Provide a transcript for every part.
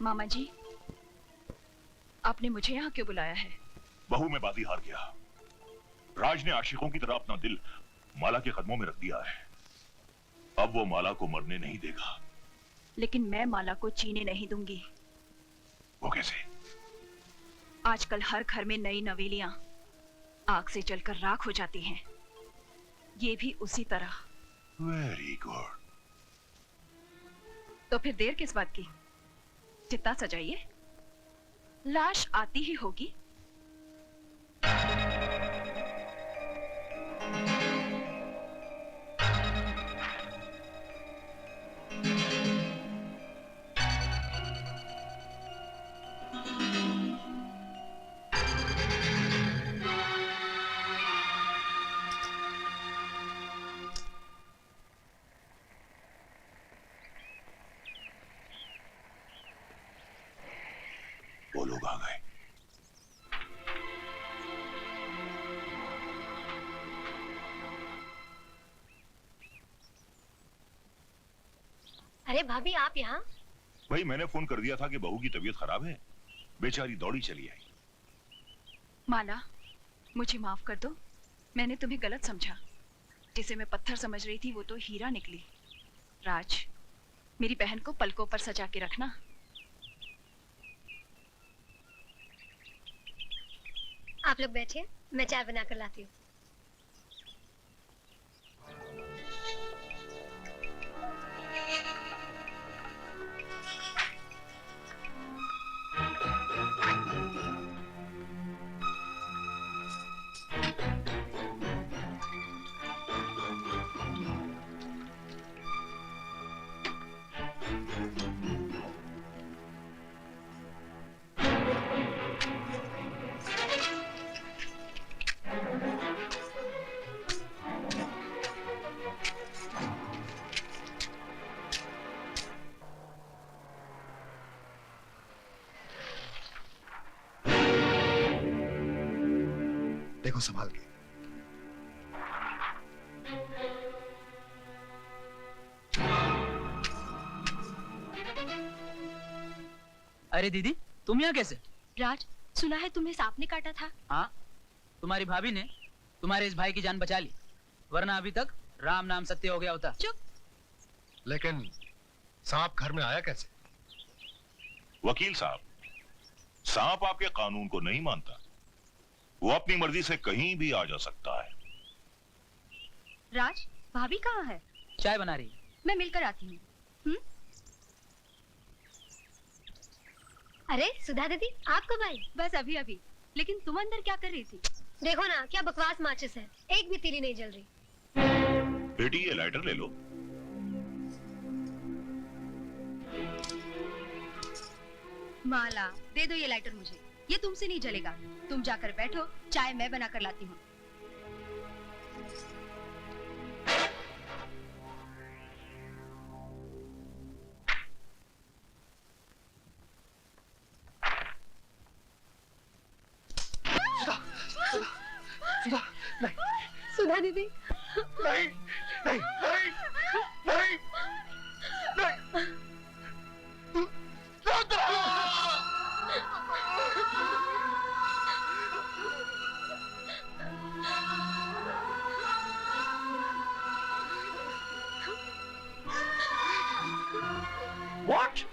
मामा जी, आपने मुझे यहाँ क्यों बुलाया है? बहू में बाजी हार गया। राज ने आशिकों की तरह अपना दिल माला के कदमों में रख दिया है। अब वो माला को मरने नहीं देगा। लेकिन मैं माला को जीने नहीं दूंगी। वो कैसे? आजकल हर घर में नई नवेलियां आग से जलकर राख हो जाती हैं। ये भी उसी तरह। Very good. तो फिर देर किस बात की? चिता सजाइए, लाश आती ही होगी। वो लोग आ गए। अरे भाभी, आप यहाँ? भाई मैंने फोन कर दिया था कि बहू की तबीयत खराब है, बेचारी दौड़ी चली आई। माला, मुझे माफ कर दो। मैंने तुम्हें गलत समझा। जिसे मैं पत्थर समझ रही थी वो तो हीरा निकली। राज, मेरी बहन को पलकों पर सजा के रखना। आप लोग बैठिए, मैं चाय बना कर लाती हूँ। देखो संभाल के। अरे दीदी, तुम यहाँ कैसे? राज, सुना है तुम्हें सांप ने काटा था? हाँ, तुम्हारी भाभी ने तुम्हारे इस भाई की जान बचा ली, वरना अभी तक राम नाम सत्य हो गया होता। चुप। लेकिन सांप घर में आया कैसे? वकील साहब, सांप आपके कानून को नहीं मानता। वो अपनी मर्जी से कहीं भी आ जा सकता है। राज, भाभी कहाँ है? चाय बना रही। मैं मिलकर आती हूँ। अरे सुधा दीदी, आप कब आई? बस अभी अभी। लेकिन तुम अंदर क्या कर रही थी? देखो ना, क्या बकवास माचिस है, एक भी तीली नहीं जल रही। बेटी ये लाइटर ले लो। माला, दे दो ये लाइटर मुझे। ये तुमसे नहीं जलेगा। तुम जाकर बैठो, चाय मैं बना कर लाती हूँ। सुधा, नहीं, सुधा दीदी, नहीं, नहीं, नहीं, नहीं, नहीं, What?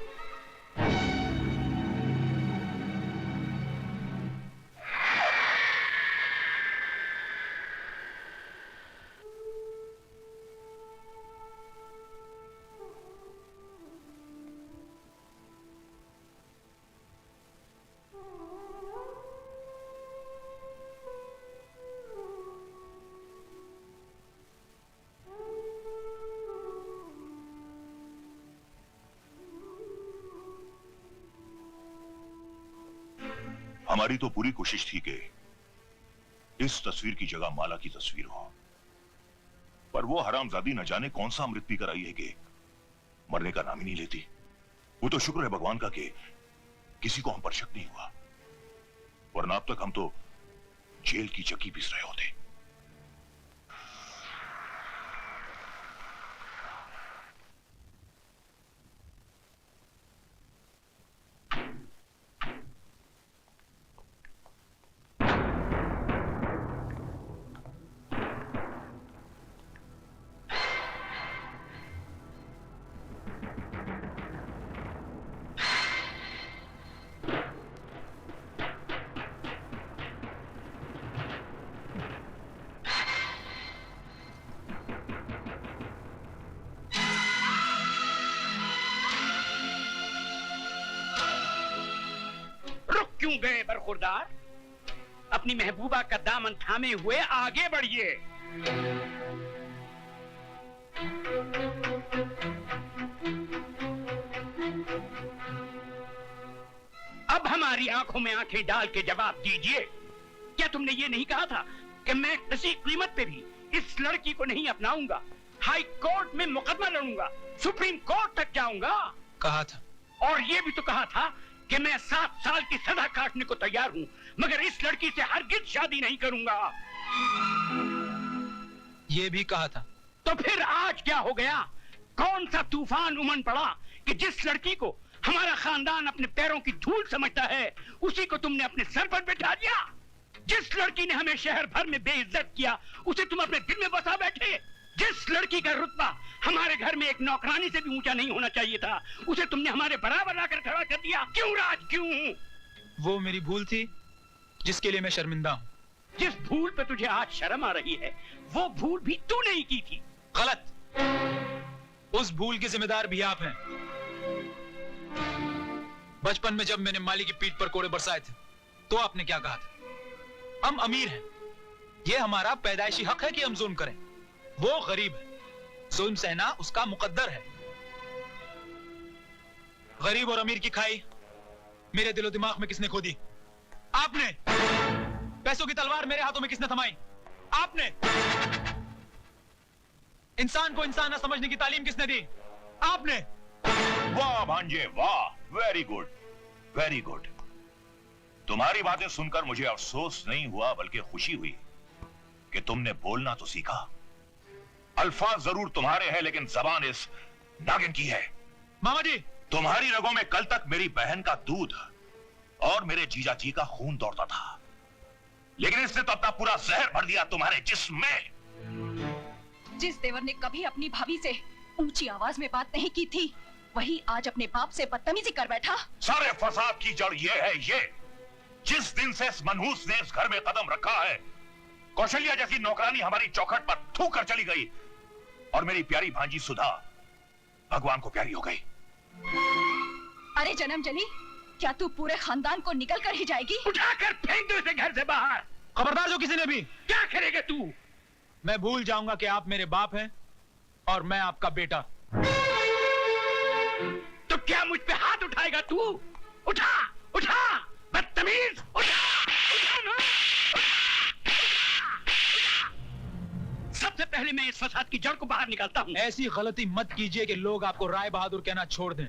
हमारी तो पूरी कोशिश थी कि इस तस्वीर की जगह माला की तस्वीर हो, पर वो हरामजादी न जाने कौन सा अमृत पीकर आई है कि मरने का नाम ही नहीं लेती। वो तो शुक्र है भगवान का कि किसी को हम पर शक नहीं हुआ, वरना अब तक हम तो जेल की चक्की पीस रहे होते। क्यों गए बरखुरदार? अपनी महबूबा का दामन थामे हुए आगे बढ़िए। अब हमारी आंखों में आंखें डाल के जवाब दीजिए, क्या तुमने ये नहीं कहा था कि मैं किसी कीमत पे भी इस लड़की को नहीं अपनाऊंगा? हाई कोर्ट में मुकदमा लड़ूंगा, सुप्रीम कोर्ट तक जाऊंगा। कहा था। और ये भी तो कहा था कि मैं 7 साल की सजा काटने को तैयार हूँ, मगर इस लड़की से हरगिज शादी नहीं करूंगा। ये भी कहा था। तो फिर आज क्या हो गया? कौन सा तूफान उमड़ पड़ा कि जिस लड़की को हमारा खानदान अपने पैरों की धूल समझता है, उसी को तुमने अपने सर पर बिठा दिया? जिस लड़की ने हमें शहर भर में बेइज्जत किया, उसे तुम अपने दिल में बसा बैठे। जिस लड़की का रुतबा हमारे घर में एक नौकरानी से भी ऊंचा नहीं होना चाहिए था, उसे तुमने हमारे बराबर लाकर खड़ा कर दिया। क्यों राज, क्यों? वो मेरी भूल थी जिसके लिए मैं शर्मिंदा हूँ। जिस भूल पे तुझे आज शर्म आ रही है, वो भूल भी तू नहीं की थी। गलत। उस भूल के जिम्मेदार भी आप हैं। बचपन में जब मैंने माली की पीठ पर कोड़े बरसाए थे, तो आपने क्या कहा था? हम अमीर हैं, ये हमारा पैदाइशी हक है कि हम जुल्म करें। वो गरीब है, जुल्म सहना उसका मुकद्दर है। गरीब और अमीर की खाई मेरे दिलो दिमाग में किसने खोदी? आपने। पैसों की तलवार मेरे हाथों में किसने थमाई? आपने। इंसान को इंसान न समझने की तालीम किसने दी? आपने। वाह भांजे वाह, वेरी गुड, वेरी गुड। तुम्हारी बातें सुनकर मुझे अफसोस नहीं हुआ बल्कि खुशी हुई कि तुमने बोलना तो सीखा। अल्फाज जरूर तुम्हारे हैं लेकिन जबान इस नागिन की है। मामा जी, तुम्हारी रगों में कल तक मेरी बहन का दूध और मेरे जीजा जी का खून दौड़ता था, लेकिन इसने तो अपना पूरा जहर भर दिया तुम्हारे जिस्म में। जिस देवर ने कभी अपनी भाभी से ऊंची आवाज में बात नहीं की थी, वही आज अपने बाप से बदतमीजी कर बैठा। सारे फसाद की जड़ ये है, ये जिस दिन से इस मनहूस ने इस घर में कदम रखा है, कौशल्या जैसी नौकरानी हमारी चौखट पर थूक कर चली गई और मेरी प्यारी भांजी सुधा भगवान को प्यारी हो गई। अरे जन्म जली, क्या तू पूरे खानदान को निकल कर ही जाएगी? उठाकर फेंक दो इसे घर से बाहर। खबरदार जो किसी ने भी। क्या करेगा तू? मैं भूल जाऊंगा कि आप मेरे बाप हैं और मैं आपका बेटा। तो क्या मुझ पे हाथ उठाएगा तू? उठा, उठा, बदतमीज, उठा, उठा ना, उठा। सबसे पहले मैं इस फसाद की जड़ को बाहर निकालता हूँ। ऐसी गलती मत कीजिए कि लोग आपको राय बहादुर कहना छोड़ दें।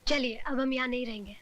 चलिए, अब हम यहाँ नहीं रहेंगे।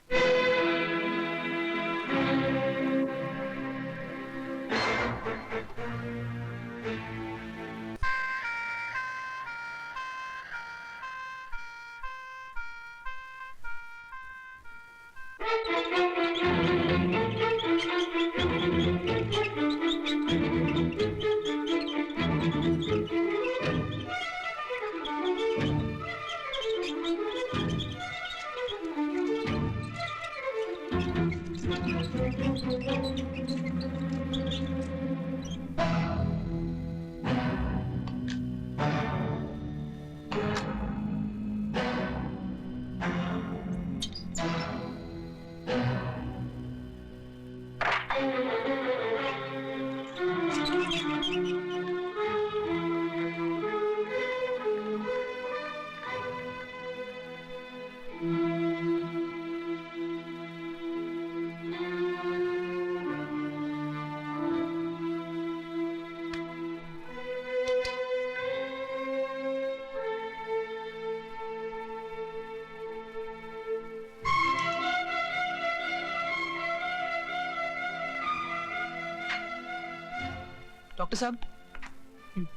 डॉक्टर साहब,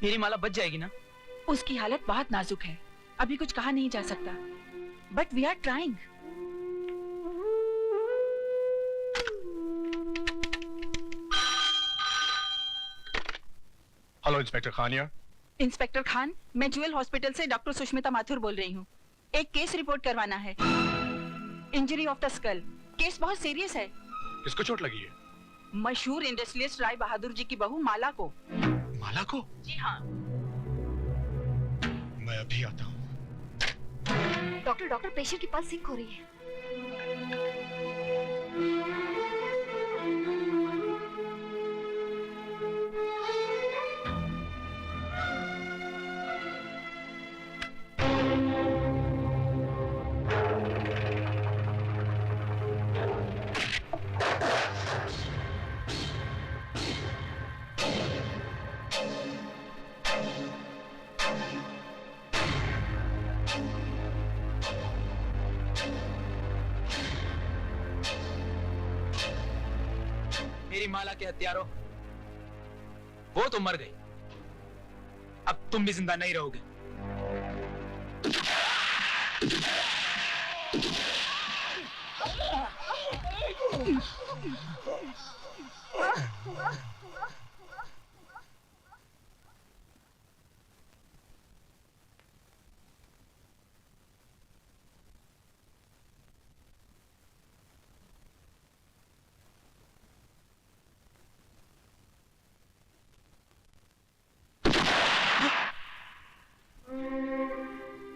मेरी माला बच जाएगी ना? उसकी हालत बहुत नाजुक है, अभी कुछ कहा नहीं जा सकता, but we are trying. Hello inspector Khania. Inspector Khan, मैं ज्वेल हॉस्पिटल से डॉक्टर सुष्मिता माथुर बोल रही हूँ। एक केस रिपोर्ट करवाना है, injury of the skull. Case बहुत सीरियस है। किसको चोट लगी है? मशहूर इंडस्ट्रियलिस्ट राय बहादुर जी की बहू माला को। माला को? जी हाँ, मैं अभी आता हूँ। डॉक्टर पेशेंट की पल्स सिंक हो रही है। मेरी माला के हत्यारों, वो तो मर गई, अब तुम भी जिंदा नहीं रहोगे।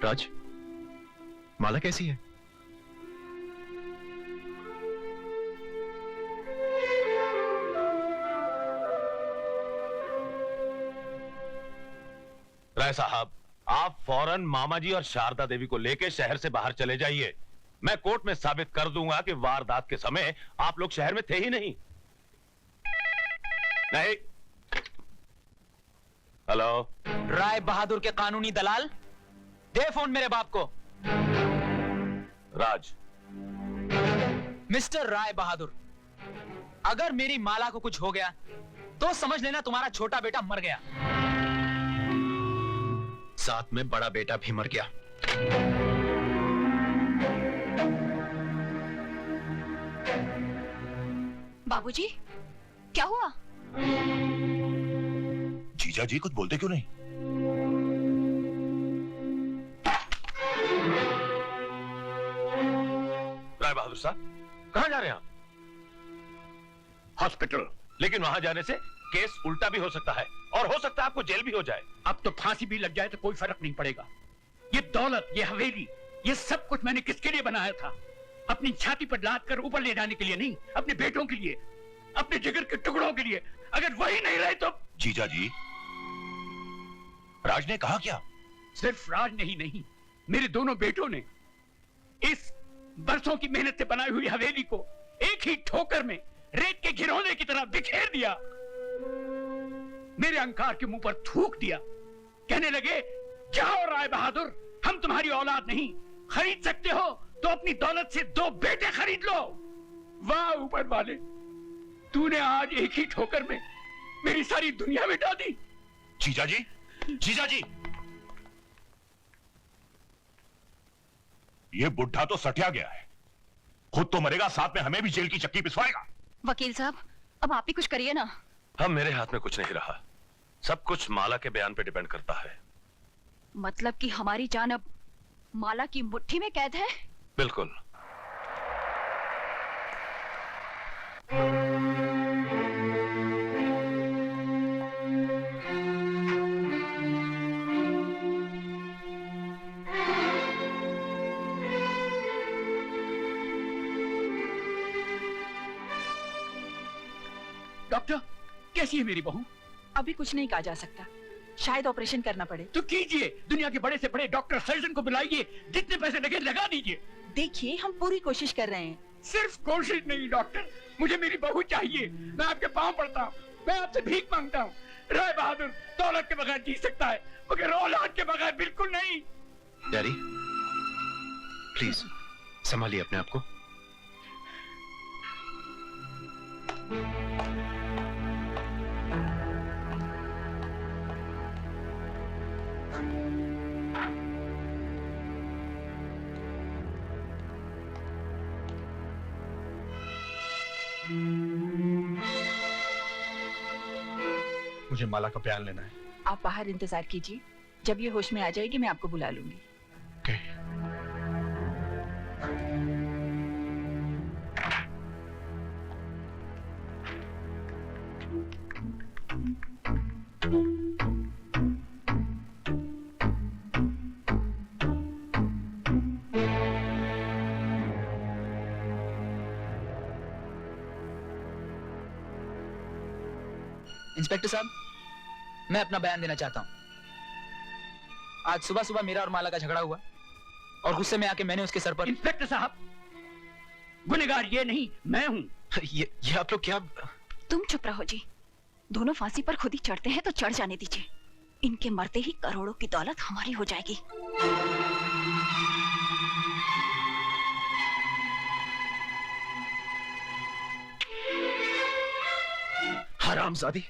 राज, माला कैसी है? राय साहब, आप फौरन मामा जी और शारदा देवी को लेकर शहर से बाहर चले जाइए। मैं कोर्ट में साबित कर दूंगा कि वारदात के समय आप लोग शहर में थे ही नहीं। नहीं। हेलो, राय बहादुर के कानूनी दलाल, दे फोन मेरे बाप को। राज। मिस्टर राय बहादुर, अगर मेरी माला को कुछ हो गया तो समझ लेना तुम्हारा छोटा बेटा मर गया, साथ में बड़ा बेटा भी मर गया। बाबूजी, क्या हुआ? जीजा जी कुछ बोलते क्यों नहीं? राय बहादुर साहब, कहां जा रहे हैं आप? हॉस्पिटल। लेकिन वहां जाने से केस उल्टा भी हो सकता है और हो सकता है आपको जेल भी हो जाए। अब तो फांसी भी लग जाए तो कोई फर्क नहीं पड़ेगा। ये दौलत, ये हवेली, ये सब कुछ मैंने किसके लिए बनाया था? अपनी छाती पर लाद कर ऊपर ले जाने के लिए नहीं, अपने बेटों के लिए, अपने जिगर के टुकड़ों के लिए। अगर वही नहीं रहे तो। जीजा जी, राज ने कहा क्या? सिर्फ राज ने ही नहीं, मेरे दोनों बेटों ने इस बरसों की मेहनत से बनाई हुई हवेली को एक ही ठोकर में रेत के घिरौने की तरह बिखेर दिया। मेरे अहंकार के मुंह पर थूक दिया। कहने लगे, जाओ राय बहादुर, हम तुम्हारी औलाद नहीं, खरीद सकते हो तो अपनी दौलत से 2 बेटे खरीद लो। वाह ऊपर वाले, तूने आज एक ही ठोकर में मेरी सारी दुनिया मिटा दी। जीजा जी, जीजा जी, ये बुढ़ा तो सटिया गया है, खुद तो मरेगा, साथ में हमें भी जेल की चक्की पिसवाएगा। वकील साहब, अब आप ही कुछ करिए ना। हम, मेरे हाथ में कुछ नहीं रहा, सब कुछ माला के बयान पे डिपेंड करता है। मतलब कि हमारी जान अब माला की मुट्ठी में कैद है? बिल्कुल। डॉक्टर, कैसी है मेरी बहू? अभी कुछ नहीं कहा जा सकता, शायद ऑपरेशन करना पड़े। तो कीजिए, दुनिया के बड़े से बड़े डॉक्टर सर्जन को बुलाइए, जितने पैसे लगे लगा दीजिए। देखिए, हम पूरी कोशिश कर रहे हैं। सिर्फ कोशिश नहीं डॉक्टर, मुझे मेरी बहू चाहिए। मैं आपके पांव पड़ता हूँ, मैं आपसे भीख मांगता हूँ। राय बहादुर दौलत के बगैर जी सकता है, मगर औलाद के बगैर बिल्कुल नहीं। डैडी, प्लीज संभालिए अपने आप को। मुझे माला का बयान लेना है। आप बाहर इंतजार कीजिए, जब ये होश में आ जाएगी मैं आपको बुला लूंगी। Okay. इंस्पेक्टर साहब, मैं अपना बयान देना चाहता हूँ। आज सुबह सुबह मेरा और माला का झगड़ा हुआ और गुस्से में आके मैंने उसके सर पर। इंस्पेक्टर साहब, गुनहगार ये नहीं मैं हूं। ये आप लोग क्या? तुम चुप रहो जी। दोनों फांसी पर खुद ही चढ़ते हैं तो चढ़ जाने दीजिए। इनके मरते ही करोड़ों की दौलत हमारी हो जाएगी। हरामजादी,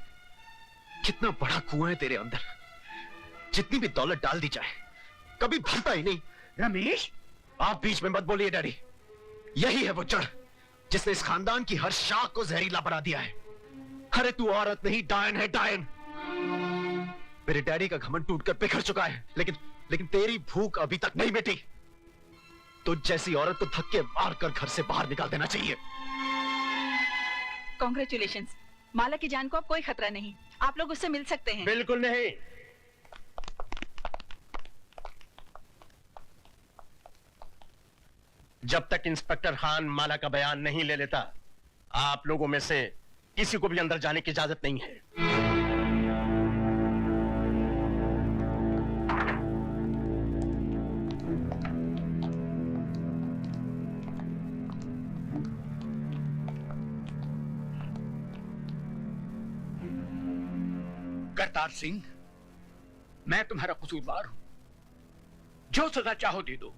कितना बड़ा कुआं है तेरे अंदर। जितनी भी दौलत डाल दी जाए कभी भरता ही नहीं। रमेश, आप बीच में मत बोलिए डैडी। यही है वो जड़ जिसने इस खानदान की हर शाख को जहरीला बना दिया है। अरे तू औरत नहीं, डायन है, डायन। मेरे डैडी का घमंड टूटकर बिखर चुका है, लेकिन तेरी भूख अभी तक नहीं मिटी। तो जैसी औरत को धक्के मारकर घर से बाहर निकाल देना चाहिए। कॉन्ग्रेचुलेशंस। माला की जान को अब कोई खतरा नहीं, आप लोग उससे मिल सकते हैं। बिल्कुल नहीं। जब तक इंस्पेक्टर खान माला का बयान नहीं ले लेता, आप लोगों में से किसी को भी अंदर जाने की इजाजत नहीं है। करतार सिंह, मैं तुम्हारा कसूरवार हूं। जो सजा चाहो दे दो।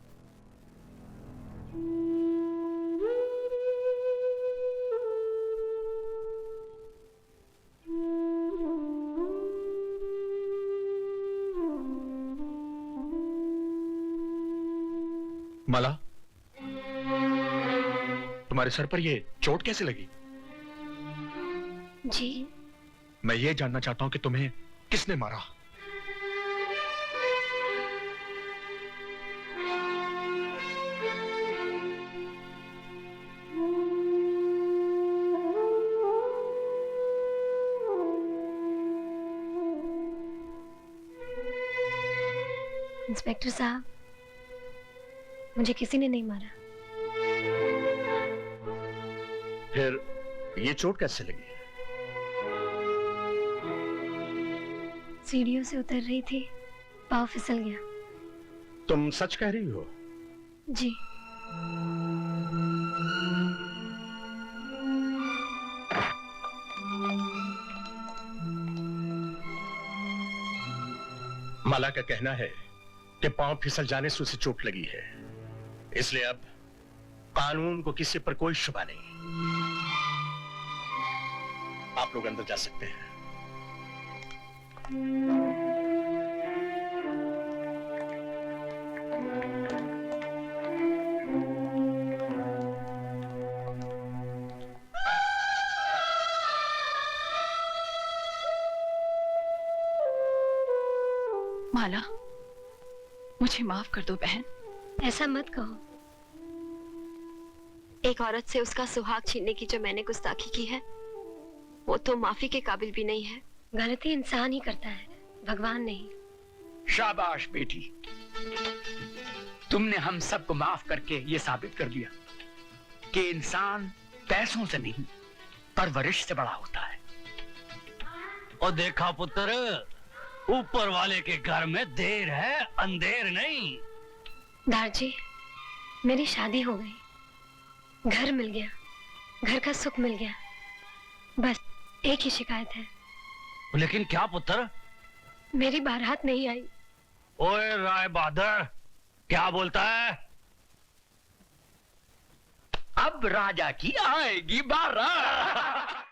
माला, तुम्हारे सर पर ये चोट कैसे लगी? जी, मैं ये जानना चाहता हूं कि तुम्हें किसने मारा। इंस्पेक्टर साहब, मुझे किसी ने नहीं मारा। फिर ये चोट कैसे लगी? सीढ़ियों से उतर रही थी, पाँव फिसल गया। तुम सच कह रही हो? जी। माला का कहना है कि पांव फिसल जाने से उसे चोट लगी है, इसलिए अब कानून को किसी पर कोई शुबा नहीं। आप लोग अंदर जा सकते हैं। माला, मुझे माफ कर दो बहन। ऐसा मत कहो। एक औरत से उसका सुहाग छीनने की जो मैंने गुस्ताखी की है, वो तो माफी के काबिल भी नहीं है। गलती इंसान ही करता है, भगवान नहीं। शाबाश बेटी, तुमने हम सबको माफ करके ये साबित कर दिया कि इंसान पैसों से नहीं, परवरिश से बड़ा होता है। और देखा पुत्र, ऊपर वाले के घर में देर है, अंधेर नहीं। दारजी, मेरी शादी हो गई, घर मिल गया, घर का सुख मिल गया। बस एक ही शिकायत है। लेकिन क्या पुत्र? मेरी बारात नहीं आई। ओए राय बहादुर, क्या बोलता है? अब राजा की आएगी बारात।